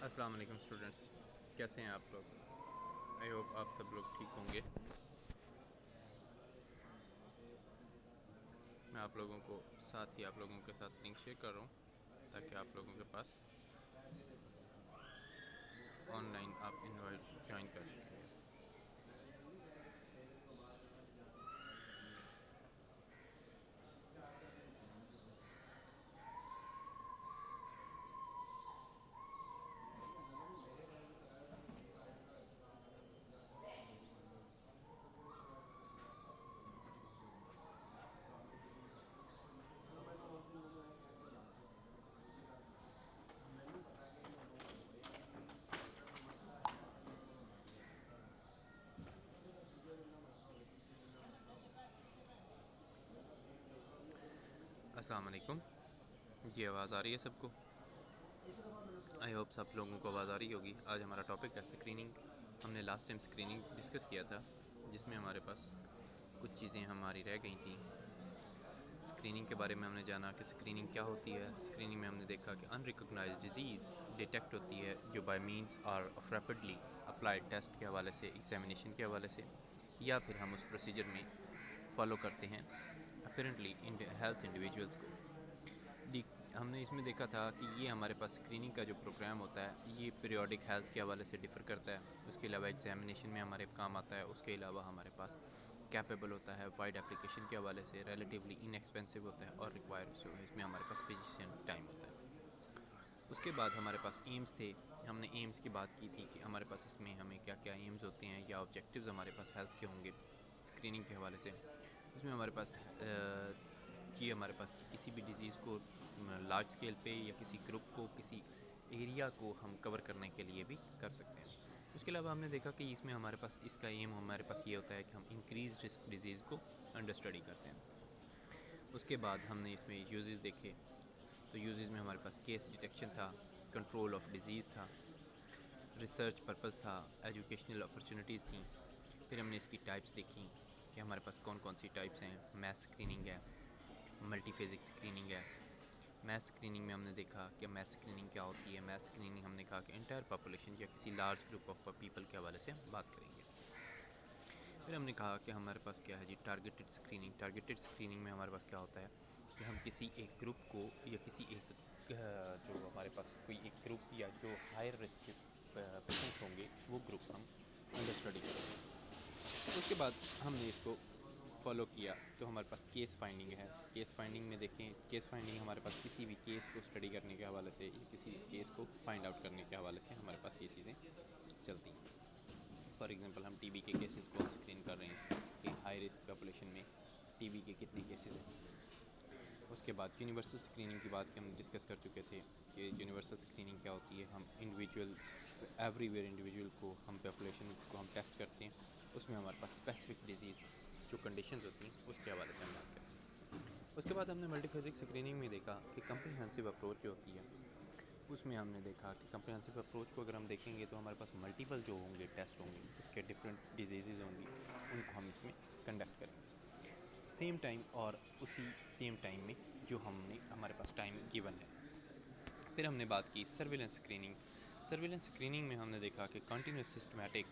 अस्सलाम वालेकुम स्टूडेंट्स, कैसे हैं आप लोग। आई होप आप सब लोग ठीक होंगे। मैं आप लोगों को साथ ही आप लोगों के साथ लिंक शेयर कर रहा हूँ ताकि आप लोगों के पास ऑनलाइन आप इनवाइट ज्वाइन कर सकें। अस्सलाम वालेकुम, ये आवाज़ आ रही है सबको। आई होप सब लोगों को आवाज़ आ रही होगी। आज हमारा टॉपिक है स्क्रीनिंग। हमने लास्ट टाइम स्क्रीनिंग डिस्कस किया था जिसमें हमारे पास कुछ चीज़ें हमारी रह गई थी। स्क्रीनिंग के बारे में हमने जाना कि स्क्रीनिंग क्या होती है। स्क्रीनिंग में हमने देखा कि अनरिकॉग्नाइज्ड डिजीज़ डिटेक्ट होती है जो बाय मींस और ऑफ रैपिडली अप्लाइड टेस्ट के हवाले से, एग्जामिनेशन के हवाले से, या फिर हम उस प्रोसीजर में फॉलो करते हैं अपेरेंटली इन हेल्थ इंडिविजुअल्स को। हमने इसमें देखा था कि ये हमारे पास स्क्रीनिंग का जो प्रोग्राम होता है ये पीरियोडिक हेल्थ के हवाले से डिफ़र करता है। उसके अलावा एग्जामिनेशन में हमारे काम आता है। उसके अलावा हमारे पास कैपेबल होता है वाइड एप्लीकेशन के हवाले से, रिलेटिवली इनएक्सपेंसिव होता है और रिक्वायर इसमें हमारे पास फिजिशियन टाइम होता है। उसके बाद हमारे पास एम्स थे। हमने एम्स की बात की थी कि हमारे पास इसमें हमें क्या क्या एम्स होते हैं या ऑब्जेक्टिव्स हमारे पास हेल्थ के होंगे स्क्रीनिंग के हवाले से। उसमें हमारे पास कि हमारे पास किसी भी डिज़ीज़ को लार्ज स्केल पे या किसी ग्रुप को, किसी एरिया को हम कवर करने के लिए भी कर सकते हैं। उसके अलावा हमने देखा कि इसमें हमारे पास इसका एम हमारे पास ये होता है कि हम इंक्रीज रिस्क डिज़ीज़ को अंडर स्टडी करते हैं। उसके बाद हमने इसमें यूजेस देखे तो यूजेस में हमारे पास केस डिटेक्शन था, कंट्रोल ऑफ डिज़ीज़ था, रिसर्च पर्पज़ था, एजुकेशनल अपॉर्चुनिटीज़ थी। फिर हमने इसकी टाइप्स देखी कि हमारे पास कौन कौन सी टाइप्स हैं। मैस स्क्रीनिंग है, मल्टीफेजिक स्क्रीनिंग है। मैस स्क्रीनिंग में हमने देखा कि मैस स्क्रीनिंग क्या होती है। मैस स्क्रीनिंग हमने कहा कि इंटायर पॉपुलेशन या किसी लार्ज ग्रुप ऑफ पीपल के हवाले से बात करेंगे। फिर हमने कहा कि हमारे पास क्या है जी टारगेटेड स्क्रीनिंग। टारगेटेड स्क्रीनिंग में हमारे पास क्या होता है कि हम किसी एक ग्रुप को या किसी एक जो हमारे पास कोई एक ग्रुप या जो हायर रिस्क के पेशेंट्स होंगे वो ग्रुप हम अंडर स्टडी करेंगे। उसके बाद हमने इसको फॉलो किया तो हमारे पास केस फाइंडिंग है। केस फाइंडिंग में देखें, केस फाइंडिंग हमारे पास किसी भी केस को स्टडी करने के हवाले से या किसी केस को फाइंड आउट करने के हवाले से हमारे पास ये चीज़ें चलती हैं। फॉर एग्जांपल हम टीबी के केसेस को हम स्क्रीन कर रहे हैं कि हाई रिस्क पॉपुलेशन में टीबी के कितने केसेस हैं। उसके बाद यूनिवर्सल स्क्रीनिंग की बात हम डिस्कस कर चुके थे कि यूनिवर्सल स्क्रीनिंग क्या होती है। हम इंडिविजुअल एवरीवेयर इंडिविजुअल को, हम पॉपुलेशन को हम टेस्ट करते हैं। उसमें हमारे पास स्पेसिफिक डिजीज़ जो कंडीशंस होती हैं उसके हवाले से हम बात करते हैं। उसके बाद हमने मल्टीफेजिक स्क्रीनिंग में देखा कि कम्प्रिहेंसिव अप्रोच जो होती है उसमें हमने देखा कि कम्प्रिहेंसिव अप्रोच को अगर हम देखेंगे तो हमारे पास मल्टीपल जो होंगे टेस्ट होंगे, उसके डिफरेंट डिजीज़ होंगी, उनको हम इसमें कंडक्ट करेंगे सेम टाइम और उसी सेम टाइम में जो हमने हमारे पास टाइम गिवन है। फिर हमने बात की सर्विलेंस स्क्रीनिंग। सर्विलेंस स्क्रीनिंग में हमने देखा कि कंटिन्यूस सिस्टमैटिक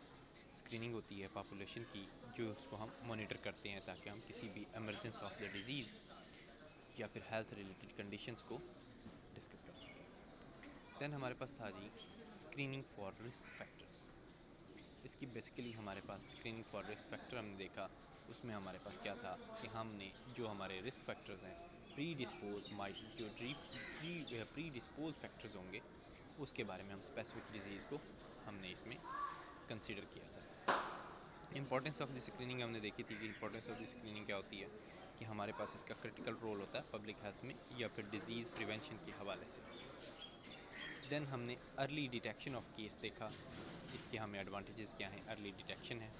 स्क्रीनिंग होती है पॉपुलेशन की, जो उसको हम मॉनिटर करते हैं ताकि हम किसी भी एमरजेंस ऑफ द डिज़ीज़ या फिर हेल्थ रिलेटेड कंडीशंस को डिस्कस कर सकें। दैन हमारे पास था जी स्क्रीनिंग फॉर रिस्क फैक्टर्स। इसकी बेसिकली हमारे पास स्क्रीनिंग फॉर रिस्क फैक्टर हमने देखा। उसमें हमारे पास क्या था कि हमने जो हमारे रिस्क फैक्टर्स हैं, प्री डिस्पोज फैक्टर्स होंगे, उसके बारे में हम स्पेसिफिक डिजीज़ को हमने इसमें कंसीडर किया था। इंपॉर्टेंस ऑफ द स्क्रीनिंग हमने देखी थी कि इंपॉर्टेंस ऑफ द स्क्रीनिंग क्या होती है कि हमारे पास इसका क्रिटिकल रोल होता है पब्लिक हेल्थ में या फिर डिजीज़ प्रिवेंशन के हवाले से। देन हमने अर्ली डिटेक्शन ऑफ केस देखा। इसके हमें एडवांटेजेस क्या हैं। अर्ली डिटेक्शन है,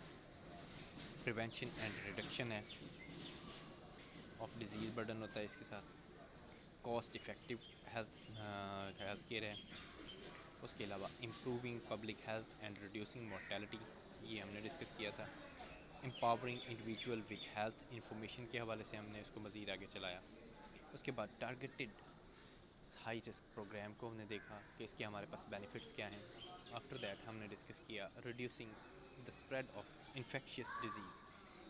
प्रिवेंशन एंड रिडक्शन है ऑफ डिजीज़ बर्डन होता है इसके साथ, कॉस्ट इफ़ेक्टिव हेल्थ केयर है। उसके अलावा improving public health and reducing mortality, ये हमने डिस्कस किया था। Empowering individual with health information के हवाले से हमने इसको मज़ीद आगे चलाया। उसके बाद टारगेटेड हाई रिस्क प्रोग्राम को हमने देखा कि इसके हमारे पास बेनिफिट्स क्या हैं। आफ्टर दैट हमने डिस्कस किया reducing the spread of infectious disease,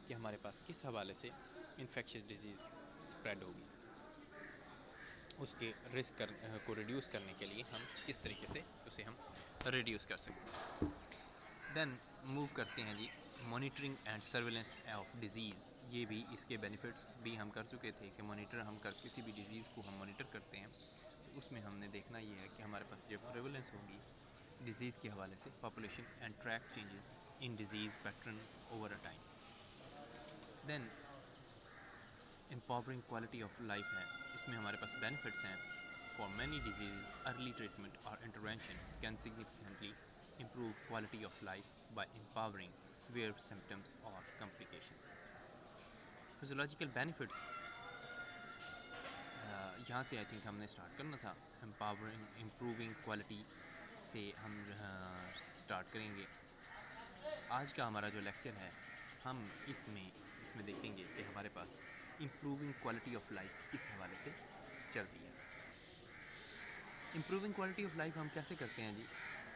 कि हमारे पास किस हवाले से इन्फेक्शियस डिजीज़ स्प्रेड होगी, उसके रिस्क को रिड्यूस करने के लिए हम किस तरीके से उसे हम रिड्यूस कर सकते हैं। देन मूव करते हैं जी monitoring and surveillance of disease. ये भी इसके बेनिफिट्स भी हम कर चुके थे कि मॉनिटर हम कर किसी भी डिज़ीज़ को हम मॉनिटर करते हैं तो उसमें हमने देखना ये है कि हमारे पास जब प्रेवलेंस होगी डिज़ीज़ के हवाले से population and track changes in disease pattern over a time. Then empowering quality of life है, इसमें हमारे पास बेनिफिट्स हैं। For many disease early treatment और intervention can significantly improve quality of life by empowering severe symptoms or complications. Physiological benefits, यहाँ से I think हमने start करना था। empowering improving quality से हम स्टार्ट करेंगे। आज का हमारा जो लेक्चर है हम इसमें देखेंगे कि हमारे पास इम्प्रूविंग क्वालिटी ऑफ लाइफ किस हवाले से चलती है। इम्प्रूविंग क्वालिटी ऑफ लाइफ हम कैसे करते हैं जी,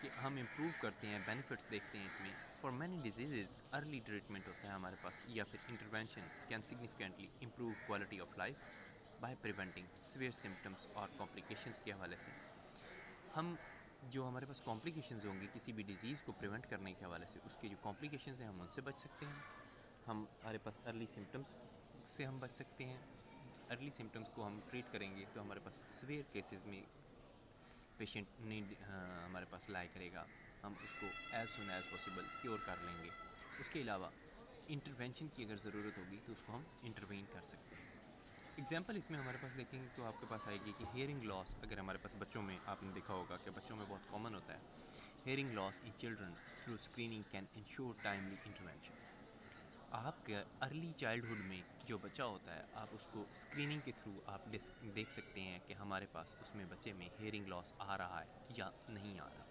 कि हम इम्प्रूव करते हैं, बेनिफिट्स देखते हैं इसमें। For many disease early treatment होता है हमारे पास, या फिर intervention can significantly improve quality of life by preventing severe symptoms और कॉम्प्लिकेशंस के हवाले से। हम जो हमारे पास कॉम्प्लिकेशंस होंगी किसी भी डिज़ीज़ को प्रिवेंट करने के हवाले से, उसके जो कॉम्प्लिकेशंस हैं हम उनसे बच सकते हैं। हमारे पास अर्ली सिम्टम्स से हम बच सकते हैं। अर्ली सिम्टम्स को हम ट्रीट करेंगे तो हमारे पास सीवियर केसेस में पेशेंट नीड हमारे पास लाई करेगा, हम उसको as soon as possible cure कर लेंगे। उसके अलावा इंटरवेंशन की अगर ज़रूरत होगी तो उसको हम इंटरवेन कर सकते हैं। एग्जांपल इसमें हमारे पास देखेंगे तो आपके पास आएगी कि हेयरिंग लॉस, अगर हमारे पास बच्चों में, आपने देखा होगा कि बच्चों में बहुत कॉमन होता है। Hearing loss in children through screening can ensure timely intervention. आपके अर्ली चाइल्डहुड में जो बच्चा होता है, आप उसको स्क्रीनिंग के थ्रू आप देख सकते हैं कि हमारे पास उसमें बच्चे में हेयरिंग लॉस आ रहा है या नहीं आ रहा।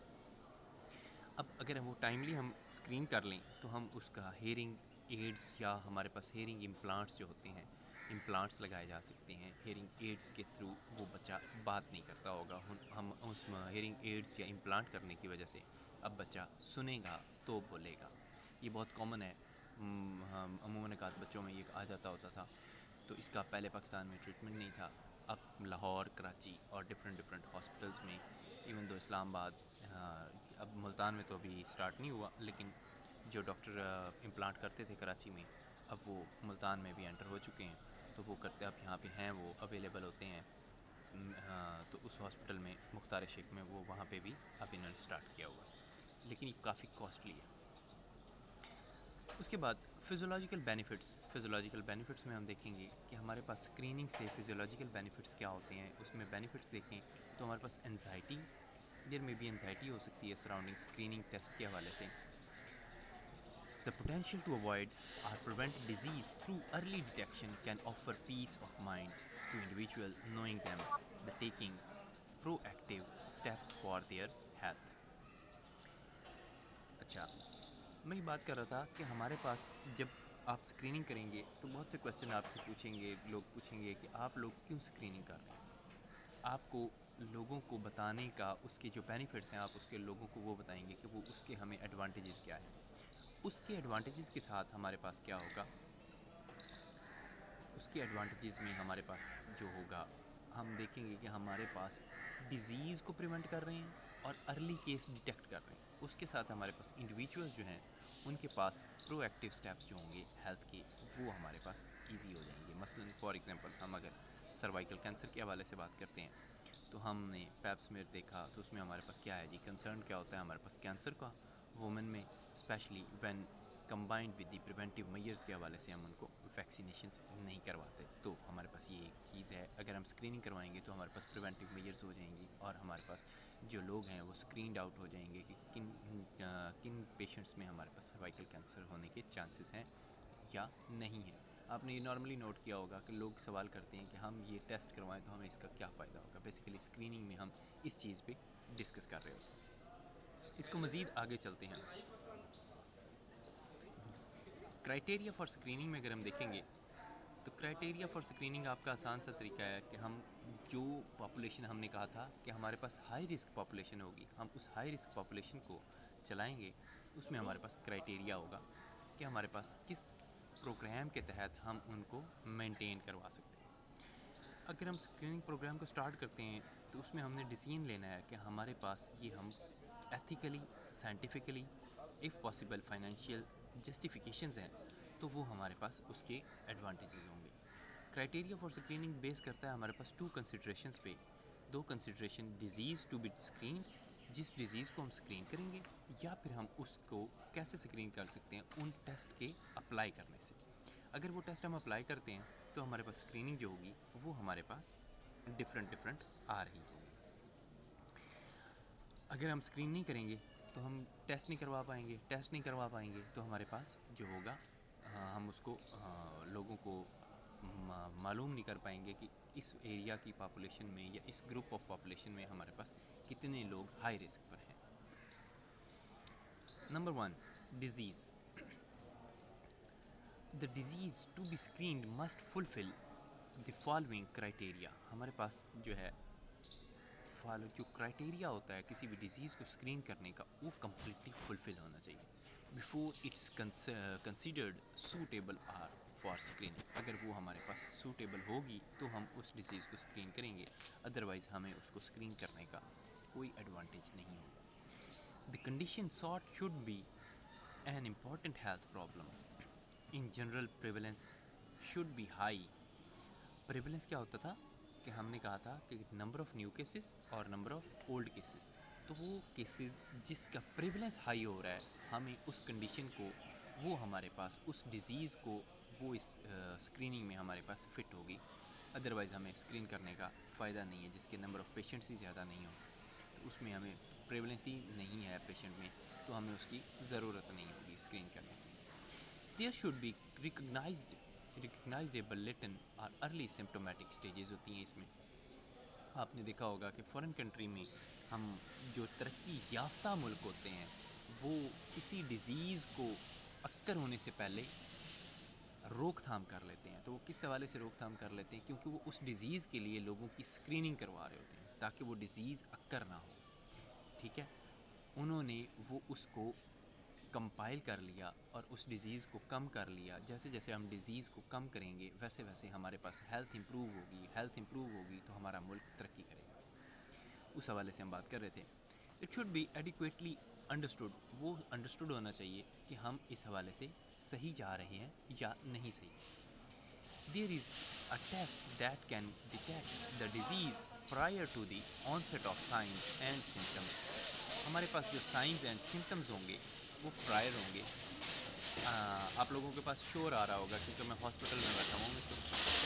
अब अगर वो टाइमली हम स्क्रीन कर लें तो हम उसका हेयरिंग एड्स या हमारे पास हेयरिंग इम्प्लांट्स जो होते हैं, इम्प्लांट्स लगाए जा सकते हैं। हेयरिंग एड्स के थ्रू वो बच्चा बात नहीं करता होगा, हम उस हेयरिंग एड्स या इम्प्लांट करने की वजह से अब बच्चा सुनेगा तो बोलेगा। ये बहुत कॉमन है, हम अमूमन एकाध बच्चों में ये आ जाता होता था। तो इसका पहले पाकिस्तान में ट्रीटमेंट नहीं था। अब लाहौर, कराची और डिफरेंट हॉस्पिटल्स में, इवन दो इस्लामाबाद, अब मुल्तान में तो अभी स्टार्ट नहीं हुआ, लेकिन जो डॉक्टर इम्प्लांट करते थे कराची में, अब वो मुल्तान में भी एंटर हो चुके हैं। तो वो करते अब यहाँ पे हैं, वो अवेलेबल होते हैं। तो उस हॉस्पिटल में मुख्तार शेख में वो वहाँ पे भी अब इन्होंने स्टार्ट किया हुआ है, लेकिन ये काफ़ी कॉस्टली है। उसके बाद फिज़ोलॉजिकल बेनिफिट्स में हम देखेंगे कि हमारे पास स्क्रीनिंग से फिज़ोलॉजिकल बेनिफिट्स क्या होते हैं। उसमें बेनिफिट्स देखें तो हमारे पास एंजाइटी, देयर में भी एंजाइटी हो सकती है सराउंडिंग स्क्रीनिंग टेस्ट के हवाले से। द पोटेंशियल टू अवॉइड और prevent disease through early detection can offer peace of mind to individual knowing them the taking proactive steps for their health. अच्छा, मैं ये बात कर रहा था कि हमारे पास जब आप स्क्रीनिंग करेंगे तो बहुत से क्वेश्चन आपसे पूछेंगे, लोग पूछेंगे कि आप लोग क्यों स्क्रीनिंग कर रहे हैं। आपको लोगों को बताने का, उसके जो बेनिफिट्स हैं आप उसके लोगों को वो बताएंगे कि वो उसके हमें एडवांटेजेस क्या हैं। उसके एडवांटेजेस के साथ हमारे पास क्या होगा, उसके एडवांटेजेस में हमारे पास जो होगा, हम देखेंगे कि हमारे पास डिज़ीज़ को प्रिवेंट कर रहे हैं और अर्ली केस डिटेक्ट कर रहे हैं। उसके साथ हमारे पास इंडिविजुअल्स जो हैं उनके पास प्रोएक्टिव स्टेप्स जो होंगे हेल्थ के, वो हमारे पास इजी हो जाएंगे। मसलन फॉर एग्जांपल हम अगर सर्वाइकल कैंसर के हवाले से बात करते हैं तो हमने पैप स्मीयर देखा, तो उसमें हमारे पास क्या है जी, कंसर्न क्या होता है हमारे पास कैंसर का वुमेन में, specially when combined with the preventive measures के हवाले से हम उनको वैक्सीनेशंस नहीं करवाते। तो हमारे पास ये एक चीज़ है, अगर हम स्क्रीनिंग करवाएंगे तो हमारे पास प्रिवेंटिव मेजर्स हो जाएंगी और हमारे पास जो लोग हैं वो स्क्रीनड आउट हो जाएंगे कि किन पेशेंट्स में हमारे पास सर्वाइकल कैंसर होने के चांसेस हैं या नहीं है। आपने ये नॉर्मली नोट किया होगा कि लोग सवाल करते हैं कि हम ये टेस्ट करवाएं तो हमें इसका क्या फ़ायदा होगा। बेसिकली स्क्रीनिंग में हम इस चीज़ पे डिस्कस कर रहे होते हैं। इसको मज़ीद आगे चलते हैं। क्राइटेरिया फॉर स्क्रीनिंग में अगर हम देखेंगे तो क्राइटेरिया फॉर स्क्रीनिंग आपका आसान सा तरीका है कि हम जो पॉपुलेशन हमने कहा था कि हमारे पास हाई रिस्क पॉपुलेशन होगी, हम उस हाई रिस्क पॉपुलेशन को चलाएंगे। उसमें हमारे पास क्राइटेरिया होगा कि हमारे पास किस प्रोग्राम के तहत हम उनको मेंटेन करवा सकते हैं। अगर हम स्क्रीनिंग प्रोग्राम को स्टार्ट करते हैं तो उसमें हमने डिसीजन लेना है कि हमारे पास ये हम ethically, scientifically, if possible financial justifications हैं तो वो हमारे पास उसके एडवांटेजेस होंगे। क्राइटेरिया फॉर स्क्रीनिंग बेस करता है हमारे पास 2 कंसिड्रेशंस पे। 2 consideration, disease to be screen, जिस डिज़ीज़ को हम स्क्रीन करेंगे, या फिर हम उसको कैसे स्क्रीन कर सकते हैं उन टेस्ट के अप्लाई करने से। अगर वो टेस्ट हम अप्लाई करते हैं तो हमारे पास स्क्रीनिंग जो होगी वो हमारे पास डिफरेंट आ रही होगी। अगर हम स्क्रीन नहीं करेंगे तो हम टेस्ट नहीं करवा पाएंगे, टेस्ट नहीं करवा पाएंगे तो हमारे पास जो होगा हम उसको लोगों को मालूम नहीं कर पाएंगे कि इस एरिया की पॉपुलेशन में या इस ग्रुप ऑफ पॉपुलेशन में हमारे पास कितने लोग हाई रिस्क पर हैं। Number 1, disease. The disease to be screened must fulfil the following criteria. हमारे पास जो है जो क्राइटेरिया होता है किसी भी डिज़ीज़ को स्क्रीन करने का, वो कम्प्लीटली फुलफ़िल होना चाहिए before it's considered suitable are for screening. अगर वो हमारे पास सूटेबल होगी तो हम उस डिज़ीज़ को स्क्रीन करेंगे, अदरवाइज़ हमें उसको स्क्रीन करने का कोई एडवांटेज नहीं होगा। The condition sought should be an important health problem in general, prevalence should be high. Prevalence क्या होता था कि हमने कहा था कि नंबर ऑफ़ न्यू केसेस और नंबर ऑफ़ ओल्ड केसेस, तो वो केसेस जिसका प्रेवलेंस हाई हो रहा है, हमें उस कंडीशन को, वो हमारे पास उस डिज़ीज़ को, वो इस स्क्रीनिंग में हमारे पास फिट होगी। अदरवाइज़ हमें स्क्रीन करने का फ़ायदा नहीं है, जिसके नंबर ऑफ़ पेशेंट्स ही ज़्यादा नहीं हो, तो उसमें हमें प्रेवलेंस ही नहीं है पेशेंट में, तो हमें उसकी ज़रूरत नहीं होगी स्क्रीन करने की। There should be recognisable latent और अर्ली सिम्टोमेटिक स्टेजेस होती हैं इसमें। आपने देखा होगा कि फ़ॉरेन कंट्री में हम जो तरक्की याफ्ता मुल्क होते हैं वो किसी डिज़ीज़ को अक्कर होने से पहले रोकथाम कर लेते हैं। तो वो किस हवाले से रोकथाम कर लेते हैं, क्योंकि वो उस डिज़ीज़ के लिए लोगों की स्क्रीनिंग करवा रहे होते हैं ताकि वो डिज़ीज़ अक्कर ना हो। ठीक है, उन्होंने वो उसको कंपाइल कर लिया और उस डिज़ीज़ को कम कर लिया। जैसे जैसे हम डिज़ीज़ को कम करेंगे वैसे वैसे हमारे पास हेल्थ इंप्रूव होगी, हेल्थ इंप्रूव होगी तो हमारा मुल्क तरक्की करेगा। उस हवाले से हम बात कर रहे थे। It should be adequately understood, वो अंडरस्टूड होना चाहिए कि हम इस हवाले से सही जा रहे हैं या नहीं सही। There is a test that can detect the disease prior to the onset of signs and symptoms. हमारे पास जो साइंस एंड सिम्टम्स होंगे वो प्रायर होंगे। आप लोगों के पास शोर आ रहा होगा क्योंकि मैं हॉस्पिटल में बैठा हूँ, तो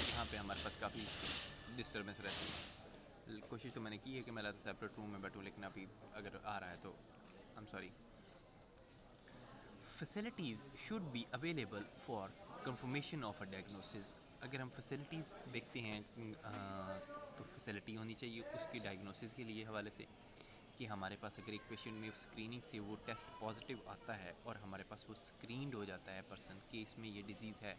यहाँ पे हमारे पास काफ़ी डिस्टर्बेंस रहती है। कोशिश तो मैंने की है कि मैं सेपरेट रूम में बैठूँ, लेकिन अभी अगर आ रहा है तो I am sorry. Facilities should be available for confirmation of a diagnosis. अगर हम फैसिलिटीज़ देखते हैं तो फैसिलिटी होनी चाहिए उसकी डायग्नोसिस के लिए हवाले से, कि हमारे पास अगर एक पेशेंट में स्क्रीनिंग से वो टेस्ट पॉजिटिव आता है और हमारे पास वो स्क्रीनड हो जाता है पर्सन कि इसमें ये डिज़ीज़ है,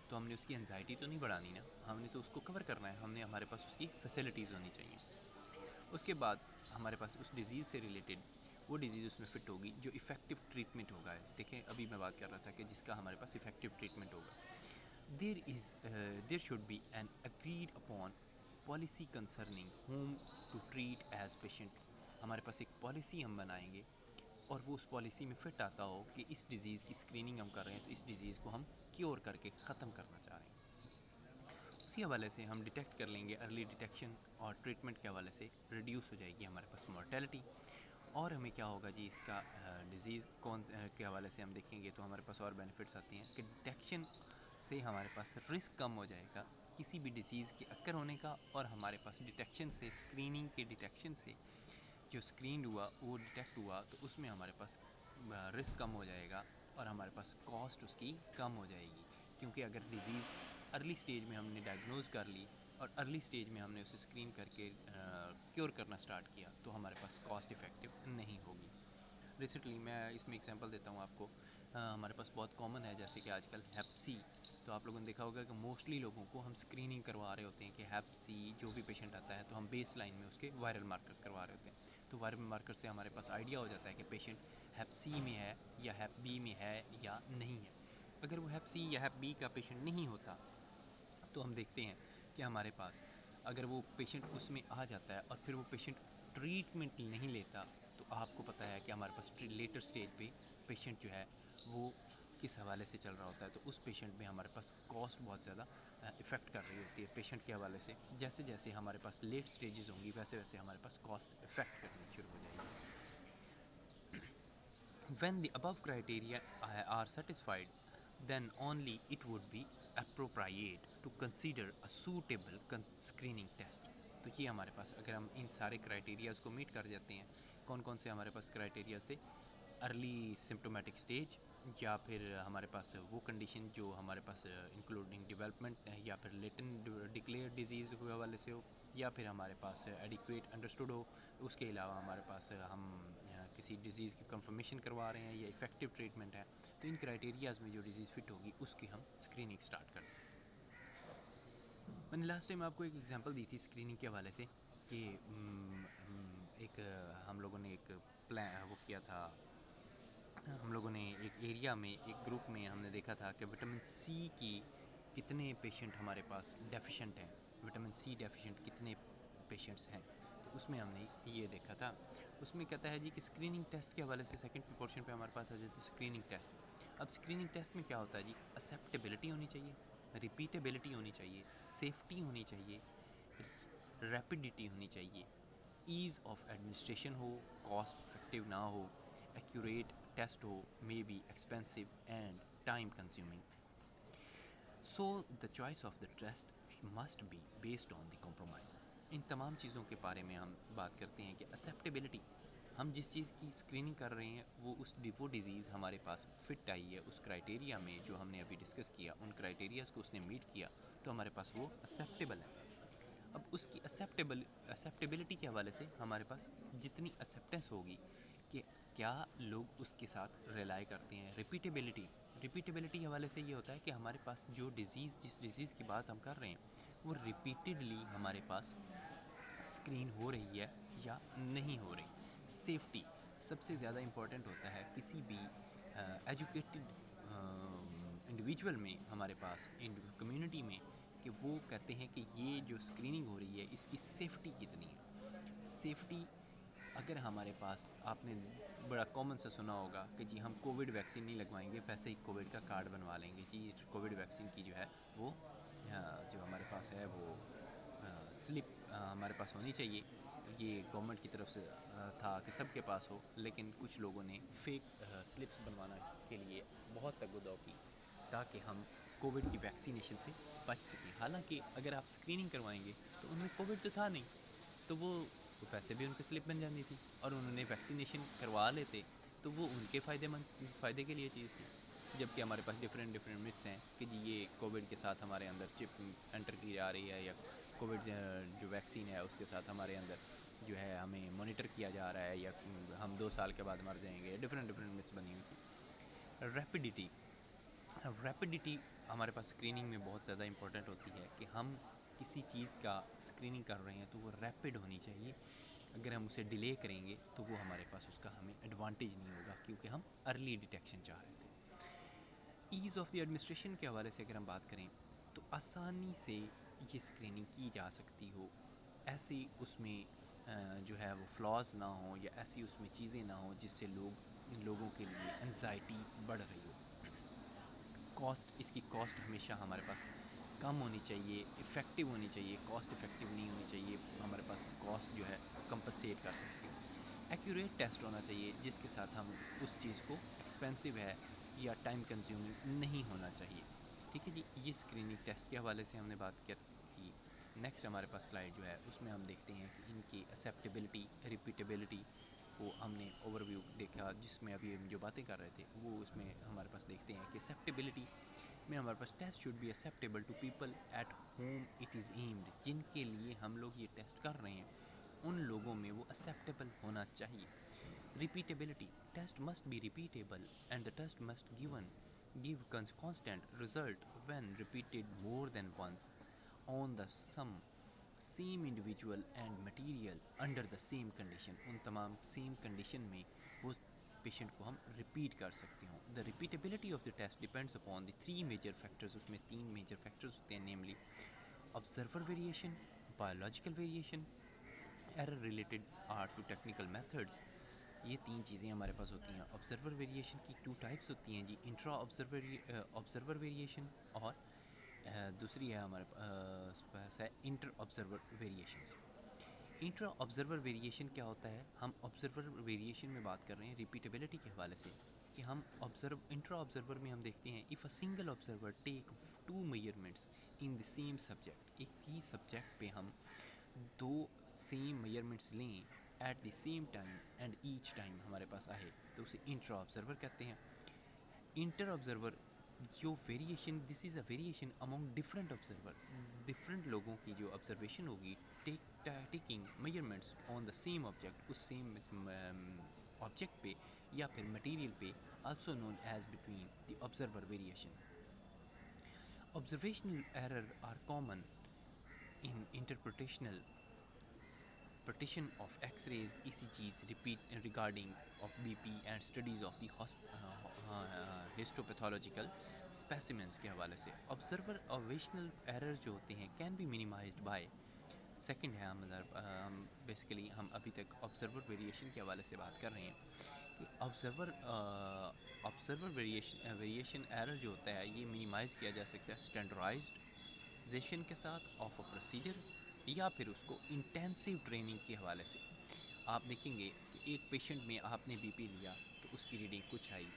तो हमने उसकी एंजाइटी तो नहीं बढ़ानी ना, हमने तो उसको कवर करना है, हमने हमारे पास उसकी फैसिलिटीज़ होनी चाहिए। उसके बाद हमारे पास उस डिज़ीज़ से रिलेटेड वो डिज़ीज़ उसमें फ़िट होगी जो इफ़ेक्टिव ट्रीटमेंट होगा। देखें, अभी मैं बात कर रहा था कि जिसका हमारे पास इफ़ेक्टिव ट्रीटमेंट होगा। There should be an agreed upon policy concerning whom to treat as patient. हमारे पास एक पॉलिसी हम बनाएंगे और वो उस पॉलिसी में फ़िट आता हो कि इस डिज़ीज़ की स्क्रीनिंग हम कर रहे हैं तो इस डिज़ीज़ को हम क्योर करके ख़त्म करना चाह रहे हैं। उसी हवाले से हम डिटेक्ट कर लेंगे, अर्ली डिटेक्शन और ट्रीटमेंट के हवाले से रिड्यूस हो जाएगी हमारे पास मॉर्टेलिटी। और हमें क्या होगा जी, इसका डिज़ीज़ कौन के हवाले से हम देखेंगे तो हमारे पास और बेनिफिट्स आती हैं कि डिटेक्शन से हमारे पास रिस्क कम हो जाएगा किसी भी डिज़ीज़ के अक्कर होने का, और हमारे पास डिटेक्शन से, स्क्रीनिंग के डिटेक्शन से जो स्क्रीन हुआ वो डिटेक्ट हुआ तो उसमें हमारे पास रिस्क कम हो जाएगा और हमारे पास कॉस्ट उसकी कम हो जाएगी। क्योंकि अगर डिज़ीज़ अर्ली स्टेज में हमने डायग्नोज़ कर ली और अर्ली स्टेज में हमने उसे स्क्रीन करके क्योर करना स्टार्ट किया तो हमारे पास कॉस्ट इफ़ेक्टिव नहीं होगी। रिसेंटली मैं इसमें एग्जांपल देता हूँ आपको। हमारे पास बहुत कॉमन है जैसे कि आजकल हेप सी तो आप लोगों ने देखा होगा कि मोस्टली लोगों को हम स्क्रीनिंग करवा रहे होते हैं कि हैप सी जो भी पेशेंट आता है तो हम बेस लाइन में उसके वायरल मार्कर्स करवा रहे होते हैं। तो वायरल मार्कर से हमारे पास आइडिया हो जाता है कि पेशेंट हैप सी में है या हैप बी में है या नहीं है। अगर वो हैप सी या हैप बी का पेशेंट नहीं होता तो हम देखते हैं कि हमारे पास अगर वो पेशेंट उसमें आ जाता है और फिर वो पेशेंट ट्रीटमेंट नहीं लेता, तो आपको पता है कि हमारे पास लेटर स्टेज पे पेशेंट जो है वो किस हवाले से चल रहा होता है। तो उस पेशेंट में हमारे पास कॉस्ट बहुत ज़्यादा इफ़ेक्ट कर रही होती है पेशेंट के हवाले से। जैसे जैसे हमारे पास लेट स्टेजेस होंगी वैसे वैसे हमारे पास कॉस्ट इफ़ेक्ट करनी शुरू हो जाएगी। When the above criteria are satisfied, then only it would be appropriate to consider a suitable screening test. तो ये हमारे पास अगर हम इन सारे क्राइटेरियाज़ को मीट कर जाते हैं, कौन कौन से हमारे पास क्राइटेरियाज़ थे, अर्ली सिम्टोमेटिक स्टेज, या फिर हमारे पास वो कंडीशन जो हमारे पास इंक्लूडिंग डेवलपमेंट या फिर लेटेंट डिक्लेयर्ड डिजीज़ के हवाले से हो, या फिर हमारे पास एडिक्वेट अंडरस्टूड हो। उसके अलावा हमारे पास हम किसी डिज़ीज़ की कंफर्मेशन करवा रहे हैं या इफ़ेक्टिव ट्रीटमेंट है। तो इन क्राइटेरियाज़ में जो डिज़ीज़ फिट होगी उसकी हम स्क्रीनिंग स्टार्ट करते हैं। मैंने लास्ट टाइम आपको एक एग्जांपल दी थी स्क्रीनिंग के हवाले से कि एक हम लोगों ने एक प्लान वो किया था। हम लोगों ने एक एरिया में एक ग्रुप में हमने देखा था कि विटामिन सी की कितने पेशेंट हमारे पास डेफिशिएंट हैं, विटामिन सी डेफिशिएंट कितने पेशेंट्स हैं। तो उसमें हमने ये देखा था। उसमें कहता है जी कि स्क्रीनिंग टेस्ट के हवाले से सेकंड पोर्शन पे हमारे पास आ जाता है स्क्रीनिंग टेस्ट। अब स्क्रीनिंग टेस्ट में क्या होता है जी, एक्सेप्टेबिलिटी होनी चाहिए, रिपीटेबिलिटी होनी चाहिए, सेफ्टी होनी चाहिए, रैपिडिटी होनी चाहिए, ईज़ ऑफ एडमिनिस्ट्रेशन हो, कॉस्ट इफेक्टिव ना हो, एक्यूरेट टेस्ट हो, may be expensive and time consuming. So the choice of the test must be based on the compromise. इन तमाम चीज़ों के बारे में हम बात करते हैं कि एक्सेप्टेबिलिटी, हम जिस चीज़ की स्क्रीनिंग कर रहे हैं वो डिज़ीज़ हमारे पास फिट आई है उस क्राइटेरिया में जो हमने अभी डिस्कस किया, उन क्राइटेरियाज़ को उसने मीट किया, तो हमारे पास वो एक्सेप्टेबल है। अब उसकी एक्सेप्टेबिलिटी के हवाले से हमारे पास जितनी एक्सेप्टेंस होगी कि क्या लोग उसके साथ रिलाई करते हैं। रिपीटेबिलिटी के हवाले से ये होता है कि हमारे पास जो डिज़ीज़ जिस डिज़ीज़ की बात हम कर रहे हैं वो रिपीटेडली हमारे पास स्क्रीन हो रही है या नहीं हो रही। सेफ्टी सबसे ज़्यादा इम्पॉर्टेंट होता है किसी भी एजुकेटेड इंडिविजुअल में, हमारे पास कम्युनिटी में, कि वो कहते हैं कि ये जो स्क्रीनिंग हो रही है इसकी सेफ्टी कितनी है। सेफ्टी अगर हमारे पास, आपने बड़ा कॉमन सा सुना होगा कि जी हम कोविड वैक्सीन नहीं लगवाएंगे, वैसे ही कोविड का कार्ड बनवा लेंगे जी। कोविड वैक्सीन की जो है वो जो हमारे पास है वो स्लिप हमारे पास होनी चाहिए। ये गवर्नमेंट की तरफ से था कि सबके पास हो, लेकिन कुछ लोगों ने फेक स्लिप्स बनवाना के लिए बहुत तगुदौ की ताकि हम कोविड की वैक्सीनेशन से बच सकें। हालांकि अगर आप स्क्रीनिंग करवाएंगे तो उनमें कोविड तो था नहीं, तो वो वैसे भी उनकी स्लिप बन जानी थी, और उन्होंने वैक्सीनेशन करवा लेते तो वो उनके फ़ायदे के लिए चीज़ थी। जबकि हमारे पास डिफरेंट मिथ्स हैं कि जी ये कोविड के साथ हमारे अंदर चिप एंटर की जा रही है, या कोविड जो वैक्सीन है उसके साथ हमारे अंदर जो है हमें मॉनिटर किया जा रहा है, या हम 2 साल के बाद मर जाएंगे। डिफरेंट मिथ्स बनी हुई थी। रैपिडिटी हमारे पास स्क्रीनिंग में बहुत ज़्यादा इंपॉर्टेंट होती है कि हम किसी चीज़ का स्क्रीनिंग कर रहे हैं तो वो रैपिड होनी चाहिए। अगर हम उसे डिले करेंगे तो वो हमारे पास उसका हमें एडवांटेज नहीं होगा, क्योंकि हम अर्ली डिटेक्शन चाह रहे थे। ईज़ ऑफ द एडमिनिस्ट्रेशन के हवाले से अगर हम बात करें तो आसानी से ये स्क्रीनिंग की जा सकती हो, ऐसी उसमें जो है वो फ्लॉज ना हो, या ऐसी उसमें चीज़ें ना हो जिससे लोगों के लिए एंजाइटी बढ़ रही हो। इसकी कॉस्ट हमेशा हमारे पास कम होनी चाहिए, इफ़ेक्टिव होनी चाहिए, कॉस्ट इफ़ेक्टिव नहीं होनी चाहिए। हमारे पास कॉस्ट जो है कंपनसेट कर सकती है। एक्यूरेट टेस्ट होना चाहिए जिसके साथ हम उस चीज़ को एक्सपेंसिव है या टाइम कंज्यूमिंग नहीं होना चाहिए। ठीक है जी, ये स्क्रीनिंग टेस्ट के हवाले से हमने बात की थी। नेक्स्ट हमारे पास स्लाइड जो है उसमें हम देखते हैं कि इनकी एक्सेप्टेबिलिटी, रिपीटेबिलिटी को हमने ओवरव्यू देखा, जिसमें अभी हम जो बातें कर रहे थे वो उसमें हमारे पास देखते हैं कि एक्सेप्टेबिलिटी में हमारे पास test should be acceptable to people at home it is aimed. जिनके लिए हम लोग ये टेस्ट कर रहे हैं उन लोगों में वो एक्सेप्टेबल होना चाहिए। Repeatability, test must be repeatable and the test must given give constant result when repeated more than once on the same individual and material under the same condition। उन तमाम सेम कंडीशन में वो patient को हम repeat कर सकते हों। The repeatability of the test depends upon the three major factors. उसमें तीन मेजर फैक्टर्स होते हैं, namely observer variation, biological variation, error related to technical methods. ये तीन चीज़ें हमारे पास होती हैं। ऑब्जर्वर वेरिएशन की टू टाइप्स होती हैं जी, इंट्रा ऑब्जर्वर वेरिएशन और दूसरी है हमारे पास है inter observer variations. Intra observer variation क्या होता है? हम ऑब्जर्वर वेरिएशन में बात कर रहे हैं रिपीटेबिलिटी के हवाले से कि हम इंट्रा ऑब्जर्वर में हम देखते हैं if a single observer take two measurements in the same subject, एक ही सब्जेक्ट पे हम दो सेम मेजरमेंट्स लें at the same time and each time हमारे पास आए तो उसे इंट्रा ऑब्जर्वर कहते हैं। इंटर ऑब्जर्वर जो variation, this is a variation among different observer, different लोगों की जो ऑब्जर्वेशन होगी taking measurements on the same object, उस सेम ऑब्जेक्ट पे या फिर मटेरियल पे, also known as between the observer variation. Observational error are common in interpretational partition of X-rays, ECGs, repeat regarding of BP and studies of the histopathological specimens के हवाले से। observational error जो होते हैं can be minimized by, second है मतलब हम basically हम अभी तक ऑब्जर्वर वेरिएशन के हवाले से बात कर रहे हैं कि ऑब्जर्वर वेरिएशन एरर जो होता है ये मिनिमाइज़ किया जा सकता है स्टैंडर्डाइजेशन के साथ ऑफ अ प्रोसीजर या फिर उसको इंटेंसिव ट्रेनिंग के हवाले से। आप देखेंगे कि एक पेशेंट में आपने बीपी लिया तो उसकी रीडिंग कुछ आई,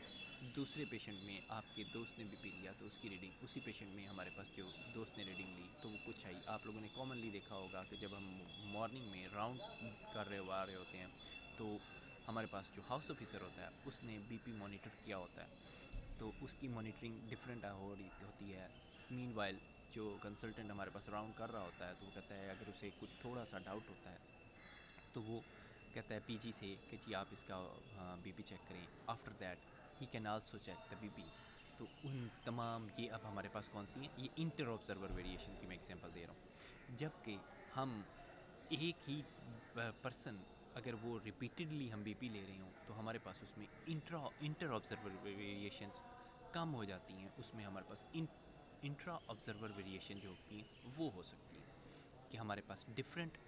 दूसरे पेशेंट में आपके दोस्त ने बीपी लिया तो उसकी रीडिंग, उसी पेशेंट में हमारे पास जो दोस्त ने रीडिंग ली तो वो कुछ आई। आप लोगों ने कॉमनली देखा होगा कि जब हम मॉर्निंग में राउंड कर रहे आ रहे होते हैं तो हमारे पास जो हाउस ऑफिसर होता है उसने बीपी मॉनिटर किया होता है तो उसकी मॉनिटरिंग डिफरेंट हो रही होती है। मीनवाइल जो कंसल्टेंट हमारे पास राउंड कर रहा होता है तो वो कहता है अगर उसे कुछ थोड़ा सा डाउट होता है तो वो कहता है पीजी से कि जी आप इसका बीपी चेक करें। After that he can also check the BP. तो उन तमाम ये अब हमारे पास कौन सी हैं? ये इंटर ऑब्जर्वर वेरिएशन की मैं एग्जांपल दे रहा हूँ। जबकि हम एक ही पर्सन अगर वो रिपीटेडली हम बीपी ले रहे हों तो हमारे पास उसमें इंटर ऑब्जर्वर वेरिएशंस कम हो जाती हैं। उसमें हमारे पास इंट्रा ऑब्जर्वर वेरिएशन जो होती हैं वो हो सकती हैं कि हमारे पास डिफरेंट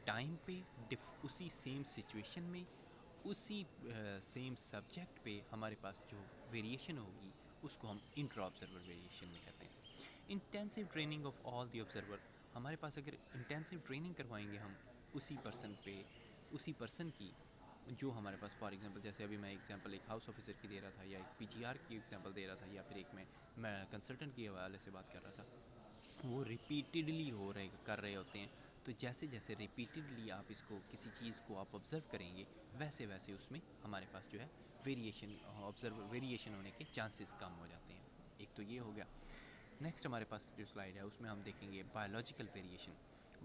टाइम पे उसी सेम सिचुएशन में उसी सेम सब्जेक्ट पे हमारे पास जो वेरिएशन होगी उसको हम इंट्रा ऑब्जर्वर वेरिएशन में कहते हैं। Intensive training of all the observer, हमारे पास अगर इंटेंसिव ट्रेनिंग करवाएंगे हम उसी पर्सन पे, उसी पर्सन की जो हमारे पास फॉर एग्जांपल जैसे अभी मैं एग्जांपल एक हाउस ऑफिसर की दे रहा था या एक पीजीआर की एग्जांपल दे रहा था या फिर एक मैं कंसल्टेंट के हवाले से बात कर रहा था, वो रिपीटेडली कर रहे होते हैं तो जैसे जैसे रिपीटेडली आप इसको किसी चीज़ को आप ऑब्ज़र्व करेंगे वैसे वैसे उसमें हमारे पास जो है वेरिएशन होने के चांसेस कम हो जाते हैं। एक तो ये हो गया। नेक्स्ट हमारे पास जो स्लाइड है उसमें हम देखेंगे बायोलॉजिकल वेरिएशन।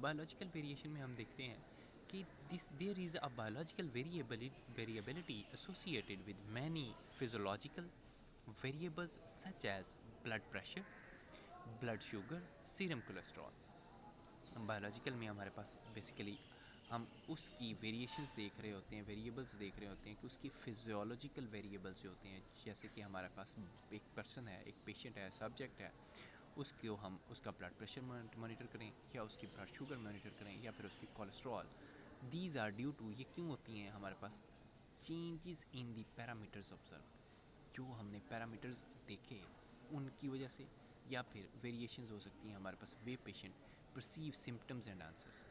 बायोलॉजिकल वेरिएशन में हम देखते हैं कि there is a biological variability associated with many physiological variables such as blood pressure, blood sugar, serum cholesterol. Biological में हमारे पास बेसिकली हम उसकी वेरिएशंस देख रहे होते हैं, वेरिएबल्स देख रहे होते हैं कि उसकी फिजियोलॉजिकल वेरिएबल्स जो होते हैं, जैसे कि हमारे पास एक पर्सन है, एक पेशेंट है, सब्जेक्ट है, उसको हम उसका ब्लड प्रेशर मॉनिटर करें या उसकी ब्लड शुगर मॉनिटर करें या फिर उसकी cholesterol. These are due to, ये क्यों होती हैं हमारे पास? Changes in the parameters observe, जो हमने पैरामीटर्स देखे उनकी वजह से, या फिर वेरिएशंस हो सकती हैं हमारे पास way patient perceive symptoms and answers,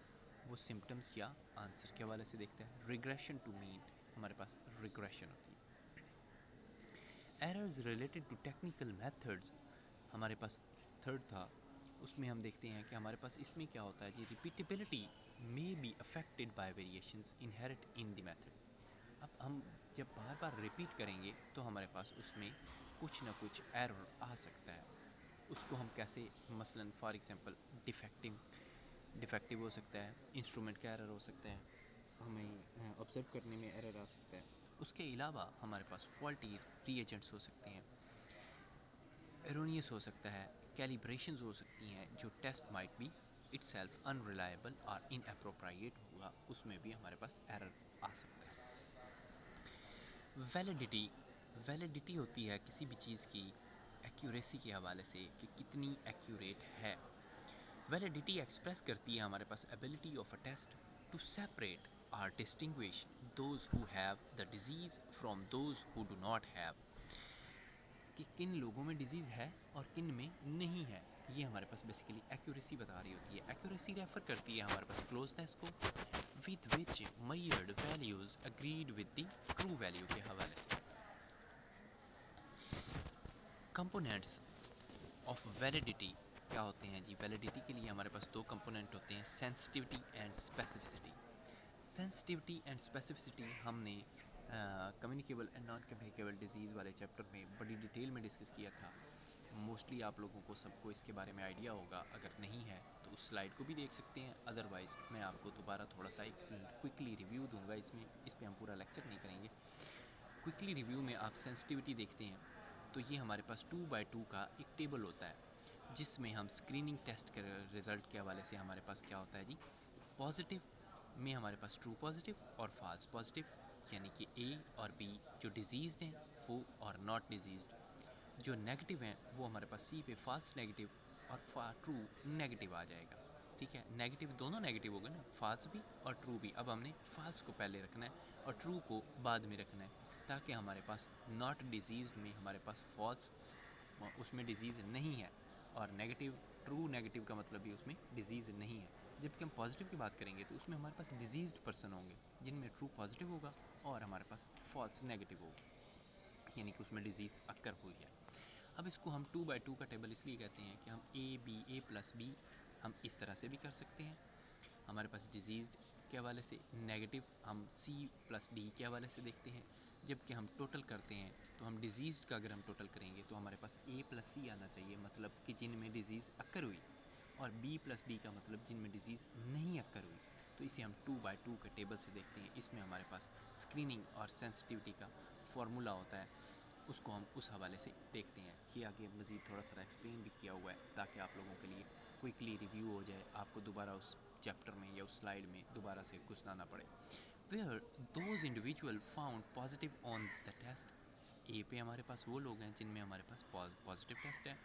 वो सिम्टम्स या आंसर के हवाले से देखता है। रिग्रेशन टू मीन, हमारे पास रिग्रेशन होती है। Errors related to technical methods हमारे पास थर्ड था, उसमें हम देखते हैं कि हमारे पास इसमें क्या होता है जी, repeatability may be affected by variations inherent in the method. अब हम जब बार बार रिपीट करेंगे तो हमारे पास उसमें कुछ ना कुछ एरर आ सकता है। उसको हम कैसे, मसलन फॉर एग्जांपल डिफेक्टिव हो सकता है, इंस्ट्रूमेंट का एरर हो सकता है, हमें ऑब्जर्व करने में एरर आ सकता है। उसके अलावा हमारे पास फॉल्टी रीएजेंट्स हो सकते हैं। एरोनियस हो सकता है, कैलिब्रेशंस हो सकती हैं, जो test might be itself unreliable और इनअप्रोप्रिएट होगा, उसमें भी हमारे पास एरर आ सकता है। वैलिडिटी होती है किसी भी चीज़ की एक्यूरेसी के हवाले से कि कितनी एक्यूरेट है। वैलिडिटी एक्सप्रेस करती है हमारे पास ability of a test to separate और distinguish those who have the disease from those who do not have, कि किन लोगों में डिजीज़ है और किन में नहीं है। ये हमारे पास बेसिकली एक्यूरेसी बता रही होती है। एक्यूरेसी रेफर करती है हमारे पास क्लोजनेस को, with which measured values agreed with the true value के हवाले से। कंपोनेंट्स ऑफ वैलिडिटी क्या होते हैं जी? वैलिडिटी के लिए हमारे पास दो कंपोनेंट होते हैं, sensitivity and specificity. Sensitivity and specificity हमने communicable and non communicable disease वाले चैप्टर में बड़ी डिटेल में डिस्कस किया था। मोस्टली आप लोगों को सबको इसके बारे में आइडिया होगा, अगर नहीं है तो उस स्लाइड को भी देख सकते हैं। अदरवाइज़ मैं आपको दोबारा थोड़ा सा एक क्विकली रिव्यू दूंगा। इस पे हम पूरा लेक्चर नहीं करेंगे। क्विकली रिव्यू में आप सेंसिटिविटी देखते हैं तो ये हमारे पास 2x2 का एक टेबल होता है, जिसमें हम स्क्रीनिंग टेस्ट के रिज़ल्ट के हवाले से हमारे पास क्या होता है जी? पॉजिटिव में हमारे पास ट्रू पॉजिटिव और फॉल्स पॉजिटिव, यानी कि ए और बी जो डिजीज़ हैं वो और नॉट डिजीज़। जो नेगेटिव हैं वो हमारे पास सी पे फॉल्स नेगेटिव और ट्रू नेगेटिव आ जाएगा। ठीक है, नेगेटिव दोनों नेगेटिव हो गए ना, फॉल्स भी और ट्रू भी। अब हमने फॉल्स को पहले रखना है और ट्रू को बाद में रखना है, ताकि हमारे पास नॉट डिजीज़ में हमारे पास फॉल्स, उसमें डिजीज़ नहीं है, और नेगेटिव ट्रू नेगेटिव का मतलब भी उसमें डिजीज़ नहीं है। जबकि हम पॉजिटिव की बात करेंगे तो उसमें हमारे पास डिजीज़्ड पर्सन होंगे, जिनमें ट्रू पॉजिटिव होगा और हमारे पास फॉल्स नेगेटिव होगा, यानी कि उसमें डिजीज़ अक्कर हुई है। अब इसको हम 2x2 का टेबल इसलिए कहते हैं कि हम ए प्लस बी हम इस तरह से भी कर सकते हैं, हमारे पास डिजीज़्ड के हवाले से, नेगेटिव हम सी प्लस डी के हवाले से देखते हैं। जबकि हम टोटल करते हैं तो हम डिजीज़्ड का अगर हम टोटल करेंगे तो हमारे पास ए प्लस सी आना चाहिए, मतलब कि जिनमें डिजीज़ अक्कर हुई, और बी प्लस डी का मतलब जिनमें डिजीज़ नहीं अक्कर हुई। तो इसे हम 2x2 के टेबल से देखते हैं। इसमें हमारे पास स्क्रीनिंग और सेंसिटिविटी का फॉर्मूला होता है, उसको हम उस हवाले से देखते हैं। ये आगे मज़ीद थोड़ा सा एक्सप्लेन भी किया हुआ है, ताकि आप लोगों के लिए क्विकली रिव्यू हो जाए, आपको दोबारा उस चैप्टर में या उस स्लाइड में दोबारा से घुसना ना पड़े। Where those individual found positive on the test, A पे हमारे पास वो लोग हैं जिनमें हमारे पास पॉजिटिव टेस्ट है।